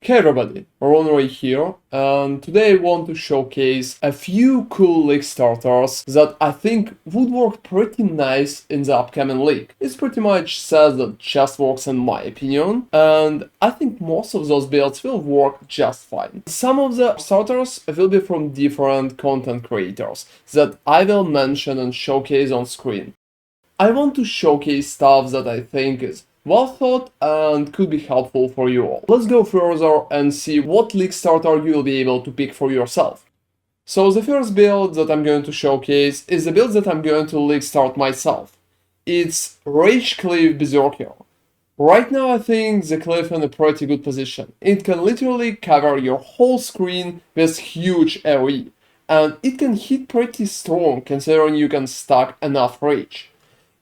Hey everybody, Ray here, and today I want to showcase a few cool league starters that I think would work pretty nice in the upcoming league. It's pretty much says that just works in my opinion, and I think most of those builds will work just fine. Some of the starters will be from different content creators that I will mention and showcase on screen. I want to showcase stuff that I think is well thought and could be helpful for you all. Let's go further and see what league starter you will be able to pick for yourself. So the first build that I'm going to showcase is the build that I'm going to league start myself. It's Rage Cleave Berserker. Right now I think the Cleave in a pretty good position. It can literally cover your whole screen with huge AoE, and it can hit pretty strong considering you can stack enough rage.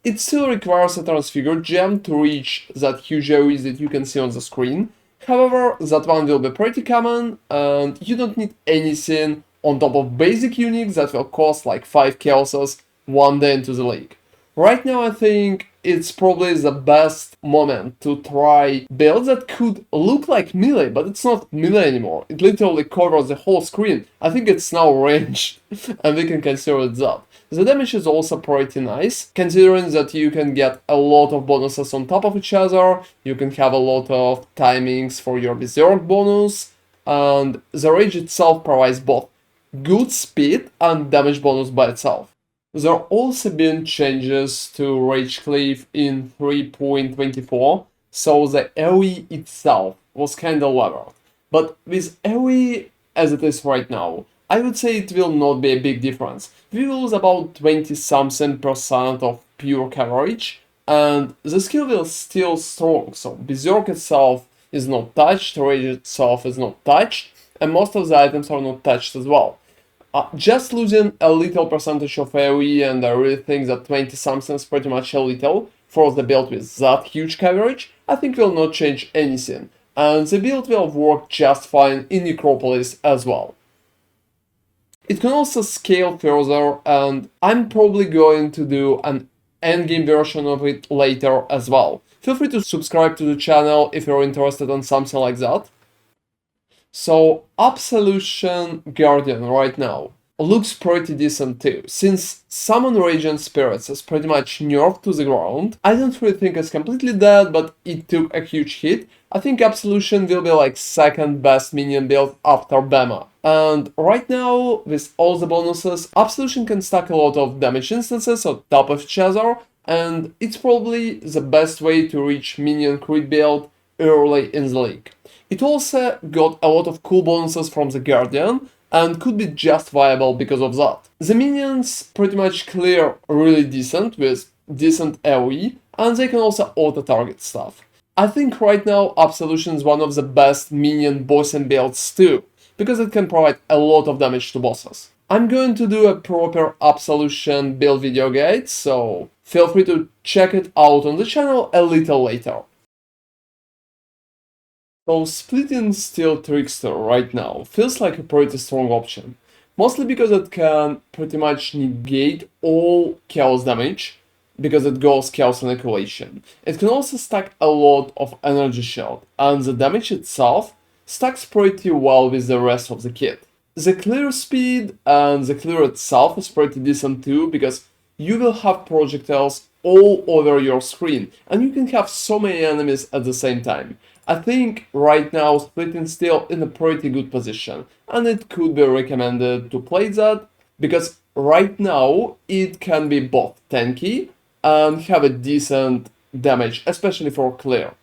It still requires a transfigured gem to reach that huge AoE that you can see on the screen. However, that one will be pretty common and you don't need anything on top of basic uniques that will cost like 5 chaoses one day into the league. Right now I think it's probably the best moment to try builds that could look like melee, but it's not melee anymore. It literally covers the whole screen. I think it's now ranged and we can consider it that. The damage is also pretty nice, considering that you can get a lot of bonuses on top of each other, you can have a lot of timings for your Berserk bonus, and the rage itself provides both good speed and damage bonus by itself. There have also been changes to Rage Cleave in 3.24, so the AoE itself was kinda leveled. But with AoE as it is right now, I would say it will not be a big difference. We will lose about 20-something% of pure coverage, and the skill will still strong, so Berserk itself is not touched, Rage itself is not touched, and most of the items are not touched as well. Just losing a little percentage of AoE, and I really think that 20-something is pretty much a little for the build with that huge coverage, I think will not change anything, and the build will work just fine in Necropolis as well. It can also scale further, and I'm probably going to do an endgame version of it later as well. Feel free to subscribe to the channel if you're interested in something like that. So Absolution Guardian right now looks pretty decent too. Since Summon Raging Spirits is pretty much nerfed to the ground, I don't really think it's completely dead, but it took a huge hit. I think Absolution will be like second best minion build after Bema. And right now, with all the bonuses, Absolution can stack a lot of damage instances on top of each other, and it's probably the best way to reach minion crit build early in the league. It also got a lot of cool bonuses from the Guardian, and could be just viable because of that. The minions pretty much clear really decent with decent AoE, and they can also auto-target stuff. I think right now Absolution is one of the best minion bossing builds too, because it can provide a lot of damage to bosses. I'm going to do a proper Absolution build video guide, so feel free to check it out on the channel a little later. So splitting Steel Trickster right now feels like a pretty strong option, mostly because it can pretty much negate all chaos damage, because it goes chaos annihilation. It can also stack a lot of energy shield, and the damage itself stacks pretty well with the rest of the kit. The clear speed and the clear itself is pretty decent too, because you will have projectiles all over your screen, and you can have so many enemies at the same time. I think right now Splitting Steel in a pretty good position, and it could be recommended to play that, because right now it can be both tanky and have a decent damage, especially for clear.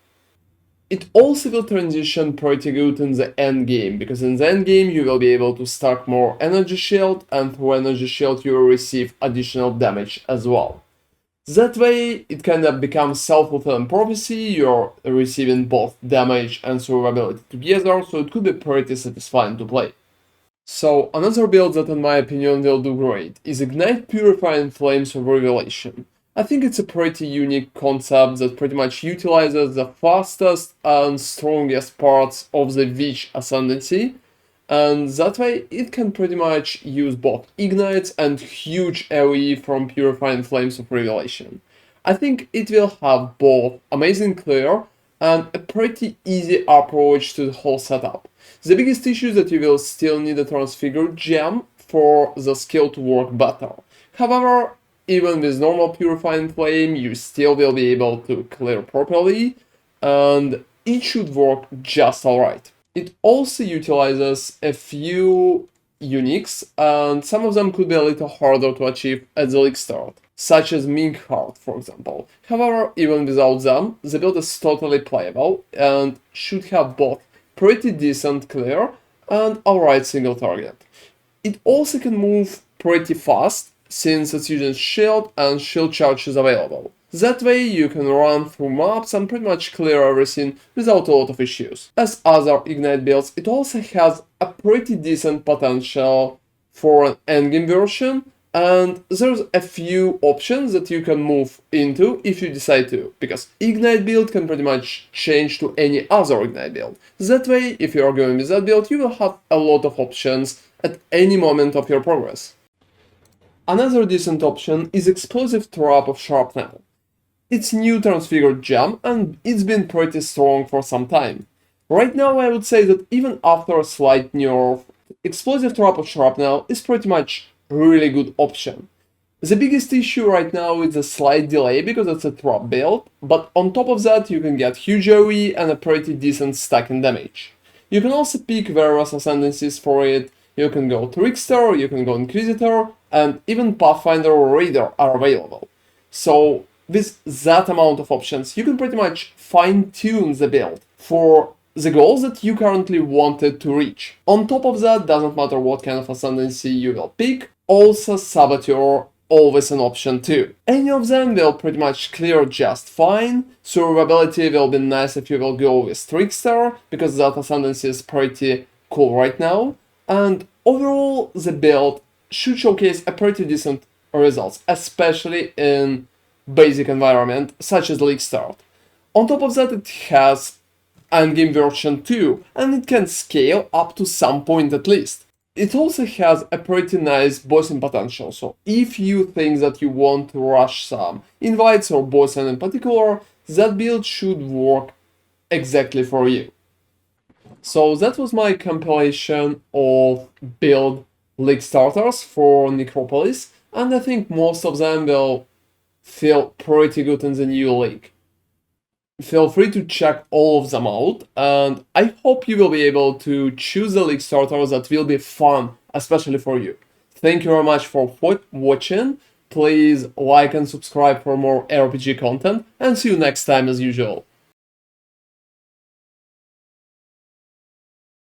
It also will transition pretty good in the end game, because in the end game you will be able to stack more energy shield, and through energy shield you will receive additional damage as well. That way, it kind of becomes self-fulfilling prophecy, you're receiving both damage and survivability together, so it could be pretty satisfying to play. So, another build that in my opinion will do great is Ignite Purifying Flames of Revelation. I think it's a pretty unique concept that pretty much utilizes the fastest and strongest parts of the Witch Ascendancy, and that way it can pretty much use both ignites and huge AoE from Purifying Flames of Revelation. I think it will have both amazing clear and a pretty easy approach to the whole setup. The biggest issue is that you will still need a Transfigured gem for the skill to work better. However, even with normal Purifying Flame, you still will be able to clear properly, and it should work just alright. It also utilizes a few uniques, and some of them could be a little harder to achieve at the league start, such as Mink Heart, for example. However, even without them, the build is totally playable and should have both pretty decent clear and alright single target. It also can move pretty fast, since it's using shield and shield charge is available. That way you can run through maps and pretty much clear everything without a lot of issues. As other Ignite builds, it also has a pretty decent potential for an endgame version, and there's a few options that you can move into if you decide to, because Ignite build can pretty much change to any other Ignite build. That way, if you are going with that build, you will have a lot of options at any moment of your progress. Another decent option is Explosive Trap of Shrapnel. It's new Transfigured gem, and it's been pretty strong for some time. Right now I would say that even after a slight nerf, Explosive Trap of Shrapnel is pretty much a really good option. The biggest issue right now is a slight delay because it's a trap build, but on top of that you can get huge AoE and a pretty decent stack in damage. You can also pick various ascendancies for it. You can go Trickster, you can go Inquisitor, and even Pathfinder or Raider are available. So with that amount of options, you can pretty much fine-tune the build for the goals that you currently wanted to reach. On top of that, doesn't matter what kind of ascendancy you will pick, also Saboteur always an option too. Any of them will pretty much clear just fine. Survivability will be nice if you will go with Trickster, because that ascendancy is pretty cool right now. And overall, the build should showcase a pretty decent results, especially in basic environment such as League Start. On top of that, it has endgame version too, and it can scale up to some point at least. It also has a pretty nice bossing potential, so if you think that you want to rush some invites or bossing in particular, that build should work exactly for you. So that was my compilation of build league starters for Necropolis, and I think most of them will feel pretty good in the new league. Feel free to check all of them out, and I hope you will be able to choose the league starters that will be fun, especially for you. Thank you very much for watching. Please like and subscribe for more RPG content, and see you next time as usual.